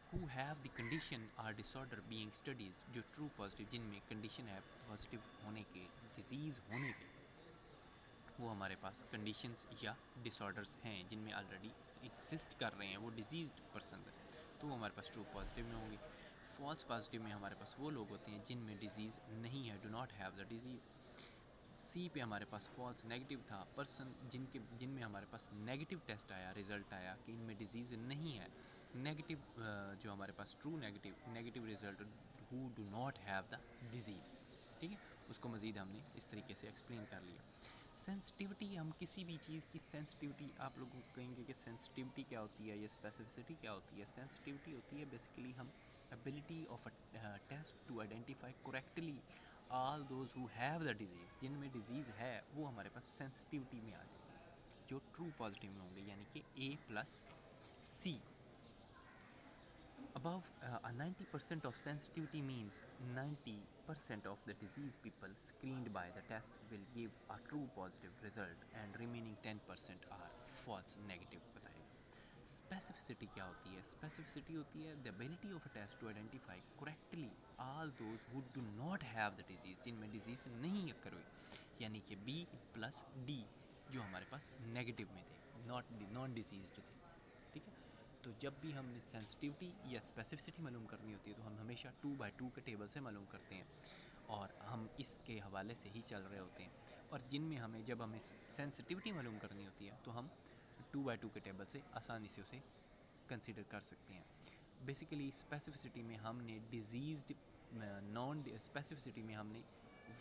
Who have the condition or disorder being studies, जो ट्रू पॉजिटिव जिनमें कंडीशन है पॉजिटिव होने के, डिजीज़ होने के, वो हमारे पास कंडीशंस या डिसऑर्डर्स हैं जिनमें ऑलरेडी एग्जिस्ट कर रहे हैं, वो डिजीज़्ड पर्सन है, तो वो हमारे पास ट्रू पॉजिटिव में होंगे। फॉल्स पॉजिटिव में हमारे पास वो लोग होते हैं जिनमें डिजीज़ नहीं है, do not have the disease. C पे हमारे पास फॉल्स नेगेटिव था, पर्सन जिनमें हमारे पास नेगेटिव टेस्ट आया, रिज़ल्ट आया कि इनमें डिजीज़ नहीं है। नेगेटिव जो हमारे पास true negative result, who do not have the disease. ठीक है, उसको मज़ीद हमने इस तरीके से एक्सप्लेन कर लिया। सेंसिटिविटी, हम किसी भी चीज़ की सेंसिटिविटी, आप लोगों को कहेंगे कि सेंसिटिविटी क्या होती है या स्पेसिफिसिटी क्या होती है। सेंसिटिविटी होती है बेसिकली हम ability of a test to identify correctly all those who have the disease, जिनमें डिजीज़ है वो हमारे पास सेंसिटिविटी में आ जाएगी, जो ट्रू पॉजिटिव में होंगे, यानी कि ए plus C. Above 90% of sensitivity means 90% of the disease people screened by the test will give a true positive result and remaining 10% are false negative बताएगा। Specificity क्या होती है? Specificity होती है the ability of a test to identify correctly all those who do not have the disease, जिनमें disease नहीं occur हुई, यानी कि B plus D जो हमारे पास नेगेटिव में थे, नॉन डिजीज्ड थे। ठीक है, तो जब भी हमने सेंसिटिविटी या स्पेसिफिसिटी मालूम करनी होती है तो हम हमेशा 2x2 के टेबल से मालूम करते हैं, और हम इसके हवाले से ही चल रहे होते हैं। और जिनमें जब हमें सेंसिटिविटी मालूम करनी होती है तो हम 2x2 के टेबल से आसानी से उसे कंसीडर कर सकते हैं। बेसिकली स्पेसिफिसिटी में हमने डिजीज़्ड, नॉन स्पेसिफिसिटी में हमने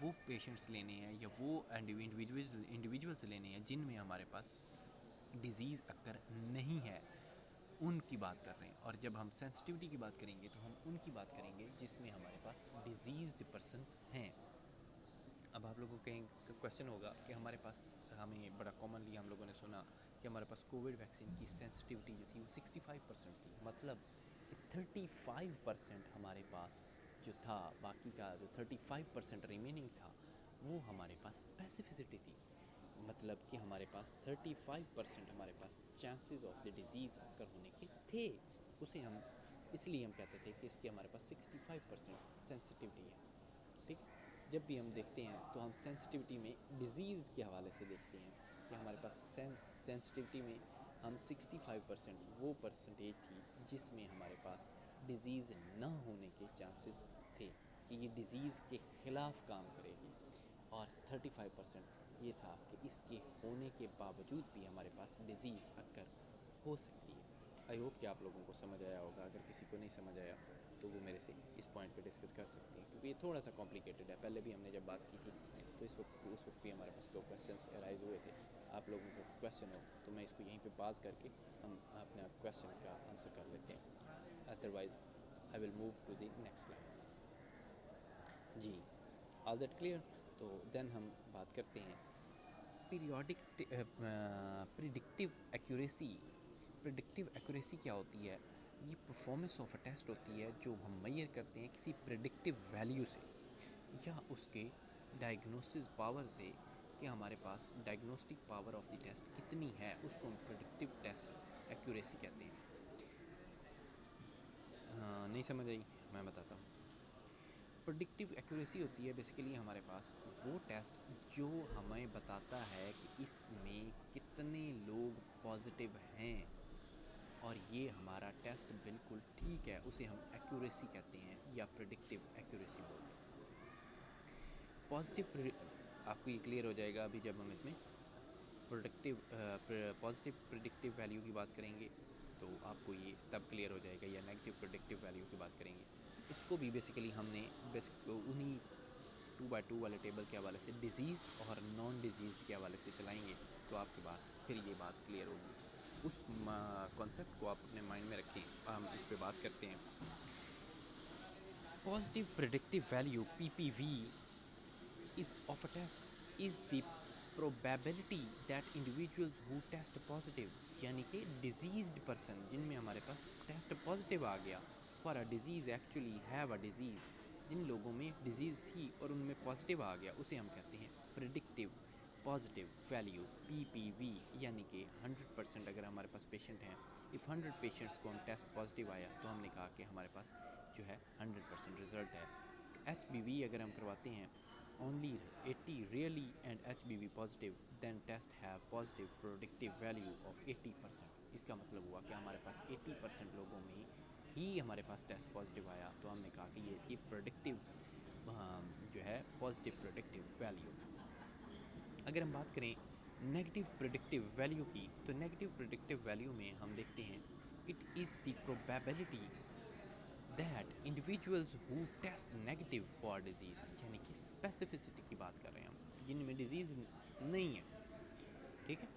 वो पेशेंट्स लेने हैं या वो इंडिविजुअल्स लेने हैं जिनमें हमारे पास डिज़ीज़ अक्कर नहीं है, उनकी बात कर रहे हैं। और जब हम सेंसिटिविटी की बात करेंगे तो हम उनकी बात करेंगे जिसमें हमारे पास डिजीज़्ड पर्सन्स हैं। अब आप लोगों को क्वेश्चन होगा कि हमें बड़ा कॉमनली हम लोगों ने सुना कि हमारे पास कोविड वैक्सीन की सेंसिटिविटी जो थी वो 65% थी, मतलब कि 35% हमारे पास जो था, बाकी का जो 35% रिमेनिंग था वो हमारे पास स्पेसिफिसिटी थी। मतलब कि हमारे पास 35% हमारे पास chances of the disease occur होने के थे। उसे हम इसलिए हम कहते थे कि इसके हमारे पास 65% सेंसिटिविटी है। ठीक है, जब भी हम देखते हैं तो हम सेंसिटिविटी में डिज़ीज़ के हवाले से देखते हैं कि हमारे पास सेंसिटिविटी में हम 65% वो परसेंटेज थी जिसमें हमारे पास डिज़ीज़ ना होने के चांसेस थे कि ये डिज़ीज़ के ख़िलाफ़ काम करेगी, और 35% ये था कि इसके होने के बावजूद भी हमारे पास डिज़ीज़ अक्कर हो सकती है। आई होप कि आप लोगों को समझ आया होगा। अगर किसी को नहीं समझ आया तो वो मेरे से इस पॉइंट पे डिस्कस कर सकते हैं, क्योंकि ये थोड़ा सा कॉम्प्लिकेटेड है। पहले भी हमने जब बात की थी तो उस वक्त भी हमारे पास 2 क्वेश्चंस अराइज हुए थे। आप लोगों को क्वेश्चन हो तो मैं इसको यहीं पे पास करके हम अपने क्वेश्चन का आंसर कर लेते हैं, otherwise I will move to the next slide. जी, ऑल दैट क्लियर? तो देन हम बात करते हैं periodic predictive accuracy. Predictive accuracy क्या होती है? ये परफॉर्मेंस ऑफ अ टेस्ट होती है जो हम मेजर करते हैं किसी प्रिडिक्टिव वैल्यू से या उसके डायग्नोसिस पावर से, कि हमारे पास diagnostic power of the test कितनी है, उसको हम प्रिडिक्टिव टेस्ट एक्यूरेसी कहते हैं। नहीं समझ आई? मैं बताता हूँ। प्रेडिक्टिव एक्यूरेसी होती है बेसिकली हमारे पास वो टेस्ट जो हमें बताता है कि इसमें कितने लोग पॉजिटिव हैं और ये हमारा टेस्ट बिल्कुल ठीक है, उसे हम एक्यूरेसी कहते हैं या प्रेडिक्टिव एक्यूरेसी बोलते हैं। पॉजिटिव, आपको ये क्लियर हो जाएगा अभी जब हम इसमें पॉजिटिव प्रेडिक्टिव वैल्यू की बात करेंगे तो आपको ये तब क्लियर हो जाएगा, या नेगेटिव प्रेडिक्टिव वैल्यू की बात करेंगे। इसको भी बेसिकली हमने उन्हीं 2x2 वाले टेबल के हवाले से डिज़ीज़ और नॉन डिज़ीज़ के हवाले से चलाएंगे तो आपके पास फिर ये बात क्लियर होगी। उस कॉन्सेप्ट को आप अपने माइंड में रखें। हम इस पे बात करते हैं। Positive predictive value PPV is of a test is the probability that individuals who test positive, यानी कि डिजीज्ड पर्सन जिनमें हमारे पास टेस्ट पॉजिटिव आ गया for a disease, actually have a disease, जिन लोगों में डिज़ीज़ थी और उनमें पॉजिटिव आ गया, उसे हम कहते हैं प्रिडिक्टिव पॉजिटिव वैल्यू PPV। यानी कि 100% अगर हमारे पास पेशेंट हैं, इफ़ 100 पेशेंट्स को हम टेस्ट पॉजिटिव आया तो हमने कहा कि हमारे पास जो है 100% रिज़ल्ट है। HBV अगर हम करवाते हैं, only 80 really and HBV positive, then test have positive predictive value of 80%। इसका मतलब हुआ कि हमारे पास 80% लोगों में ही हमारे पास टेस्ट पॉजिटिव आया, तो हमने कहा कि ये इसकी प्रेडिक्टिव जो है पॉजिटिव प्रेडिक्टिव वैल्यू। अगर हम बात करें नेगेटिव प्रेडिक्टिव वैल्यू की, तो नेगेटिव प्रेडिक्टिव वैल्यू में हम देखते हैं it is the probability that individuals who test negative for disease, यानी कि स्पेसिफिसिटी की बात कर रहे हैं हम, जिनमें डिजीज़ नहीं है। ठीक है,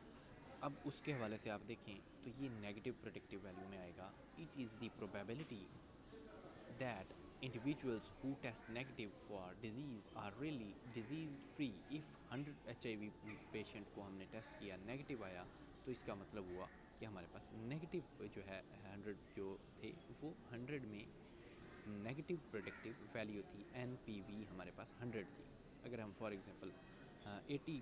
अब उसके हवाले से आप देखें तो ये नेगेटिव प्रेडिक्टिव वैल्यू में आएगा it is the probability that individuals who test negative for disease are really disease free। if 100 HIV patient को हमने टेस्ट किया, नेगेटिव आया, तो इसका मतलब हुआ कि हमारे पास नेगेटिव जो है 100 जो थे वो 100 में नेगेटिव प्रेडिक्टिव वैल्यू थी, NPV हमारे पास 100 थी। अगर हम फॉर एग्जांपल 80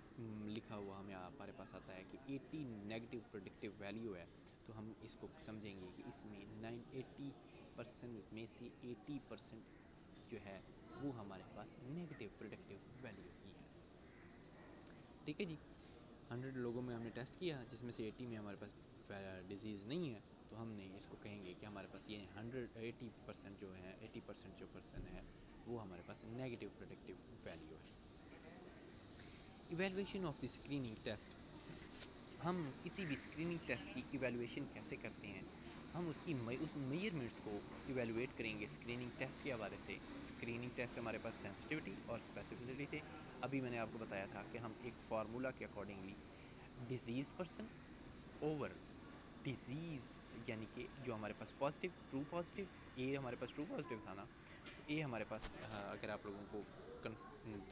लिखा हुआ हमारे पास आता है कि 80 नेगेटिव प्रेडिक्टिव वैल्यू है, तो हम इसको समझेंगे कि इसमें 80% में से 80% जो है वो हमारे पास नेगेटिव प्रेडिक्टिव वैल्यू ही है। ठीक है जी, 100 लोगों में हमने टेस्ट किया जिसमें से 80 में हमारे पास डिजीज़ नहीं है, तो हमने इसको कहेंगे कि हमारे पास ये 80% जो है, 80% जो पर्सन है वो हमारे पास नेगेटिव प्रेडिक्टिव वैल्यू है। Evaluation of the screening test. हम किसी भी स्क्रीनिंग टेस्ट की इवैल्यूएशन कैसे करते हैं? हम उस मेजरमेंट्स को इवैल्यूएट करेंगे स्क्रीनिंग टेस्ट के हवाले से। स्क्रीनिंग टेस्ट हमारे पास सेंसिटिविटी और स्पेसिफिसिटी थे। अभी मैंने आपको बताया था कि हम एक फार्मूला के accordingly disease person over disease, यानी कि जो हमारे पास पॉजिटिव ट्रू पॉजिटिव, ए हमारे पास ट्रू पॉजिटिव था ना, तो ए हमारे पास अगर आप लोगों को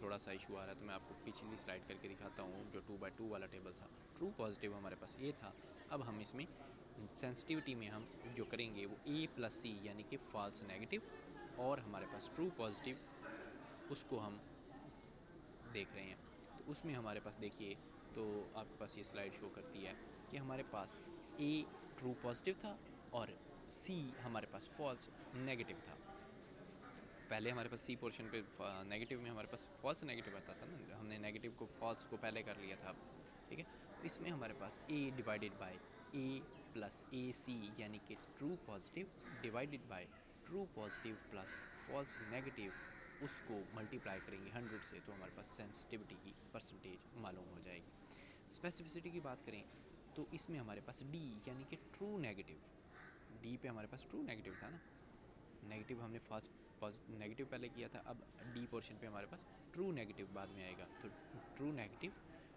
थोड़ा सा इशू आ रहा है तो मैं आपको पिछली स्लाइड करके दिखाता हूँ जो 2x2 वाला टेबल था। ट्रू ट्रू पॉजिटिव हमारे पास ए था। अब हम इसमें सेंसिटिविटी में हम जो करेंगे वो ए प्लस सी यानी कि फॉल्स नेगेटिव, और हमारे पास ट्रू पॉजिटिव उसको हम देख रहे हैं। तो उसमें हमारे पास देखिए, तो आपके पास ये स्लाइड शो करती है कि हमारे पास ए ट्रू पॉजिटिव था और सी हमारे पास फॉल्स नेगेटिव था। पहले हमारे पास सी पोर्शन पे नेगेटिव में हमारे पास फॉल्स नेगेटिव आता था ना, हमने नेगेटिव को फॉल्स को पहले कर लिया था। ठीक है, तो इसमें हमारे पास a divided by A plus a c यानी कि true positive divided by true positive plus false negative, उसको मल्टीप्लाई करेंगे 100 से, तो हमारे पास सेंसिटिविटी की परसेंटेज मालूम हो जाएगी। स्पेसिफिसिटी की बात करें तो इसमें हमारे पास डी यानी कि ट्रू नेगेटिव, डी पे हमारे पास ट्रू नेगेटिव था ना, नेगेटिव हमने फॉल्स नेगेटिव पहले किया था, अब डी पोर्शन पे हमारे पास ट्रू नेगेटिव बाद में आएगा। तो true negative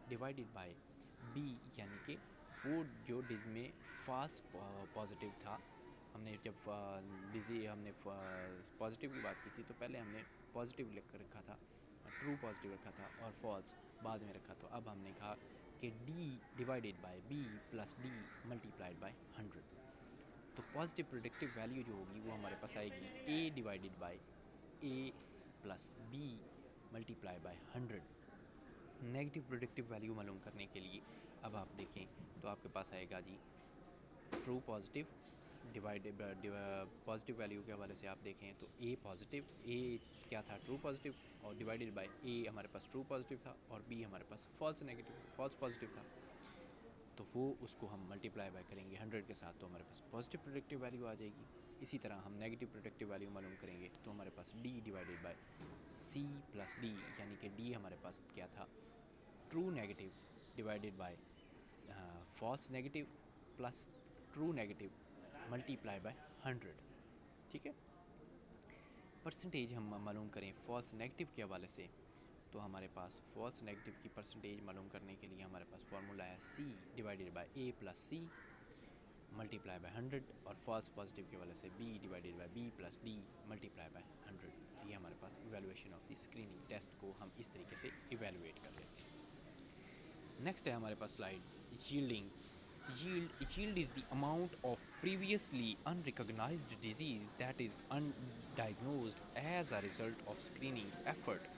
divided by b यानी कि वो जो डिज में फॉल्स पॉजिटिव था, हमने जब हमने पॉजिटिव की बात की थी तो पहले हमने पॉजिटिव लिख कर रखा था, ट्रू पॉजिटिव रखा था और फॉल्स बाद में रखा। तो अब हमने कहा कि d divided by B plus d multiplied by 100। तो पॉजिटिव प्रेडिक्टिव वैल्यू जो होगी वो हमारे पास आएगी A divided by A plus B multiply by 100। Negative predictive value मालूम करने के लिए अब आप देखें तो आपके पास आएगा जी true positive divided positive value के हवाले से आप देखें तो ए पॉजिटिव, ए क्या था ट्रू पॉजिटिव, और डिवाइडेड बाय ए हमारे पास ट्रू पॉजिटिव था और बी हमारे पास फॉल्स नेगेटिव फॉल्स पॉजिटिव था। तो वो उसको हम मल्टीप्लाई बाय करेंगे 100 के साथ, तो हमारे पास पॉजिटिव प्रेडिक्टिव वैल्यू आ जाएगी। इसी तरह हम नेगेटिव प्रेडिक्टिव वैल्यू मालूम करेंगे तो हमारे पास D divided by C plus D यानी कि डी हमारे पास क्या था true negative divided by false negative plus true negative multiply by 100। ठीक है, परसेंटेज हम मालूम करें फॉल्स नेगेटिव के हवाले से, तो हमारे पास फॉल्स नेगेटिव की परसेंटेज मालूम करने के लिए हमारे पास फार्मूला है C divided by A plus C multiply by 100, और फॉल्स पॉजिटिव के वाले से B divided by B plus D multiply by 100। ये हमारे पास evaluation of the screening test को हम इस तरीके से इवैल्यूएट कर लेते हैं। नेक्स्ट है हमारे पास slide yielding. Yield is the amount of previously unrecognized disease that is undiagnosed as a result of screening effort।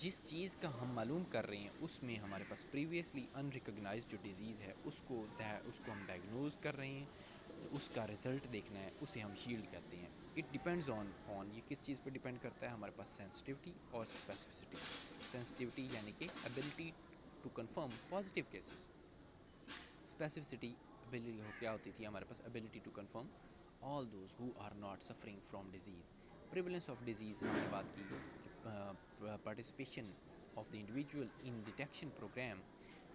जिस चीज़ का हम मालूम कर रहे हैं उसमें हमारे पास प्रीवियसली अनरिकॉग्नाइज्ड जो डिज़ीज़ है उसको हम डायग्नोज कर रहे हैं, उसका रिज़ल्ट देखना है, उसे हम शील्ड कहते हैं। इट डिपेंड्स ऑन ये किस चीज़ पर डिपेंड करता है, हमारे पास सेंसिटिविटी और स्पेसिफिसिटी। सेंसिटिविटी यानी कि ability to confirm positive cases, specificity ability क्या होती थी हमारे पास ability to confirm all those who are not suffering from disease. Prevalence of disease हमने बात की, participation of the individual in detection program,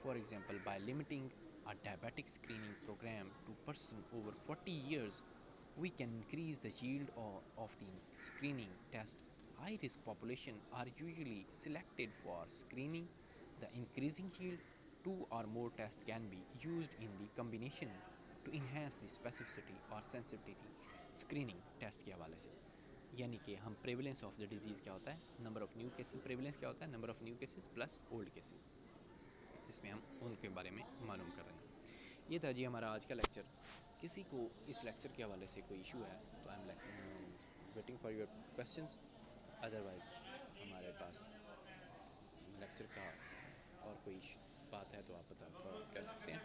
for example by limiting a diabetic screening program to person over 40 years, we can increase the yield of the screening test. High risk population are usually selected for screening. The increasing yield, 2 or more tests can be used in the combination to enhance the specificity or sensitivity screening test के हवाले से। यानी कि हम prevalence of the disease क्या होता है, number of new cases, prevalence क्या होता है number of new cases plus old cases, इसमें हम उनके बारे में मालूम कर रहे हैं। ये था जी हमारा आज का लेक्चर। किसी को इस लेक्चर के हवाले से कोई इशू है तो I am waiting for your questions, otherwise हमारे पास लेक्चर का और कोई बात है तो आप बता कर सकते हैं।